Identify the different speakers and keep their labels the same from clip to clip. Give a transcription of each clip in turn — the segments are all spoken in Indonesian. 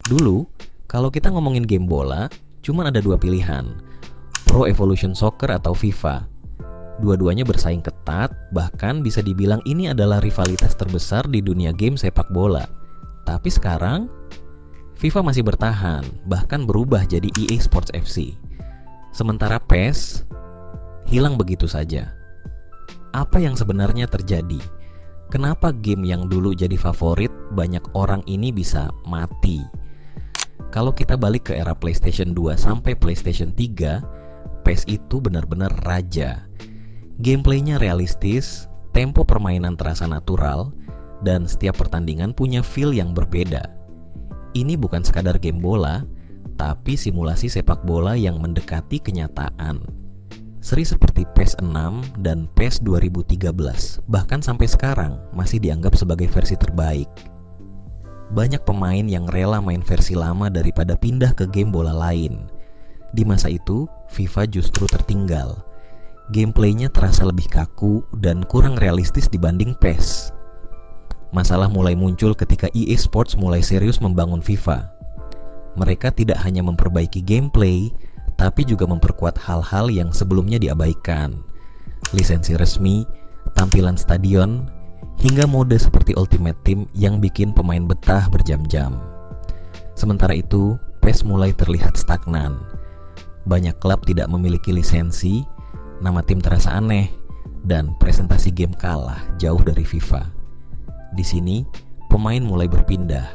Speaker 1: Dulu, kalau kita ngomongin game bola, cuman ada dua pilihan, Pro Evolution Soccer atau FIFA. Dua-duanya bersaing ketat, bahkan bisa dibilang ini adalah rivalitas terbesar di dunia game sepak bola. Tapi sekarang, FIFA masih bertahan, bahkan berubah jadi EA Sports FC. Sementara PES hilang begitu saja. Apa yang sebenarnya terjadi? Kenapa game yang dulu jadi favorit banyak orang ini bisa mati? Kalau kita balik ke era PlayStation 2 sampai PlayStation 3, PES itu benar-benar raja. Gameplaynya realistis, tempo permainan terasa natural, dan setiap pertandingan punya feel yang berbeda. Ini bukan sekadar game bola, tapi simulasi sepak bola yang mendekati kenyataan. Seri seperti PES 6 dan PES 2013, bahkan sampai sekarang masih dianggap sebagai versi terbaik. Banyak pemain yang rela main versi lama daripada pindah ke game bola lain. Di masa itu, FIFA justru tertinggal. Gameplaynya terasa lebih kaku dan kurang realistis dibanding PES. Masalah mulai muncul ketika EA Sports mulai serius membangun FIFA. Mereka tidak hanya memperbaiki gameplay, tapi juga memperkuat hal-hal yang sebelumnya diabaikan. Lisensi resmi, tampilan stadion, hingga mode seperti Ultimate Team yang bikin pemain betah berjam-jam. Sementara itu, PES mulai terlihat stagnan. Banyak klub tidak memiliki lisensi, nama tim terasa aneh, dan presentasi game kalah jauh dari FIFA. Di sini, pemain mulai berpindah.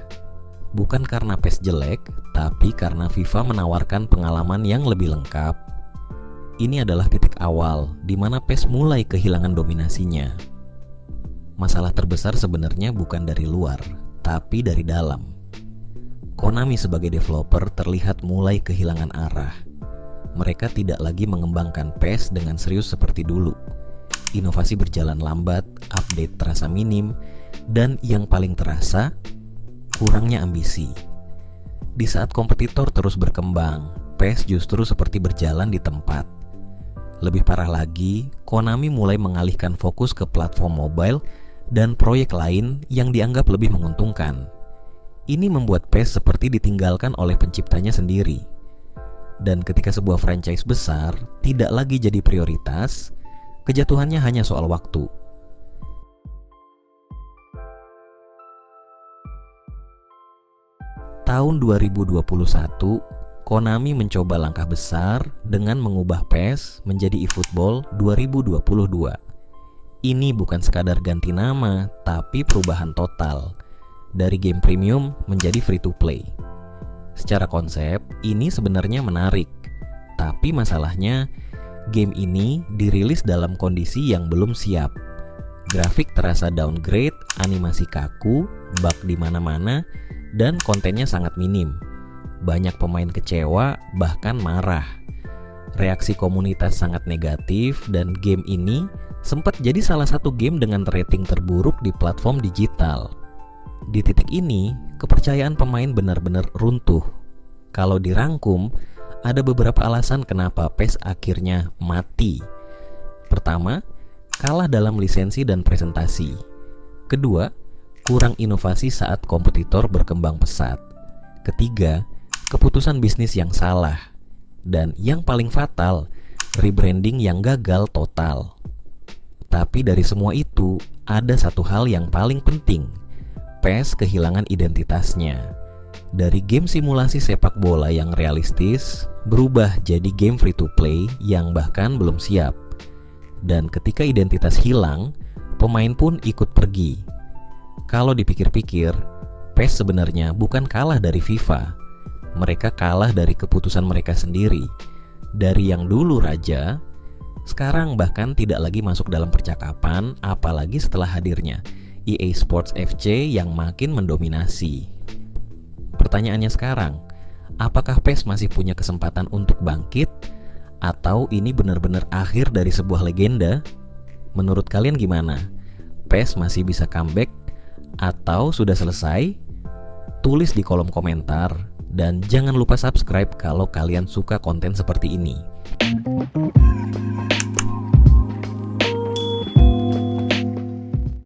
Speaker 1: Bukan karena PES jelek, tapi karena FIFA menawarkan pengalaman yang lebih lengkap. Ini adalah titik awal di mana PES mulai kehilangan dominasinya. Masalah terbesar sebenarnya bukan dari luar, tapi dari dalam. Konami sebagai developer terlihat mulai kehilangan arah. Mereka tidak lagi mengembangkan PES dengan serius seperti dulu. Inovasi berjalan lambat, update terasa minim, dan yang paling terasa, kurangnya ambisi. Di saat kompetitor terus berkembang, PES justru seperti berjalan di tempat. Lebih parah lagi, Konami mulai mengalihkan fokus ke platform mobile dan proyek lain yang dianggap lebih menguntungkan. Ini membuat PES seperti ditinggalkan oleh penciptanya sendiri. Dan ketika sebuah franchise besar tidak lagi jadi prioritas, kejatuhannya hanya soal waktu. Tahun 2021, Konami mencoba langkah besar dengan mengubah PES menjadi eFootball 2022. Ini bukan sekadar ganti nama, tapi perubahan total. Dari game premium menjadi free to play. Secara konsep, ini sebenarnya menarik. Tapi masalahnya, game ini dirilis dalam kondisi yang belum siap. Grafik terasa downgrade, animasi kaku, bug di mana-mana, dan kontennya sangat minim. Banyak pemain kecewa, bahkan marah. Reaksi komunitas sangat negatif, dan game ini sempat jadi salah satu game dengan rating terburuk di platform digital. Di titik ini, kepercayaan pemain benar-benar runtuh. Kalau dirangkum, ada beberapa alasan kenapa PES akhirnya mati. Pertama, kalah dalam lisensi dan presentasi. Kedua, kurang inovasi saat kompetitor berkembang pesat. Ketiga, keputusan bisnis yang salah. Dan yang paling fatal, rebranding yang gagal total. Tapi dari semua itu, ada satu hal yang paling penting. PES kehilangan identitasnya. Dari game simulasi sepak bola yang realistis, berubah jadi game free to play yang bahkan belum siap. Dan ketika identitas hilang, pemain pun ikut pergi. Kalau dipikir-pikir, PES sebenarnya bukan kalah dari FIFA. Mereka kalah dari keputusan mereka sendiri. Dari yang dulu raja, sekarang bahkan tidak lagi masuk dalam percakapan, apalagi setelah hadirnya EA Sports FC yang makin mendominasi. Pertanyaannya sekarang, apakah PES masih punya kesempatan untuk bangkit? Atau ini benar-benar akhir dari sebuah legenda? Menurut kalian gimana? PES masih bisa comeback? Atau sudah selesai? Tulis di kolom komentar. Dan jangan lupa subscribe kalau kalian suka konten seperti ini.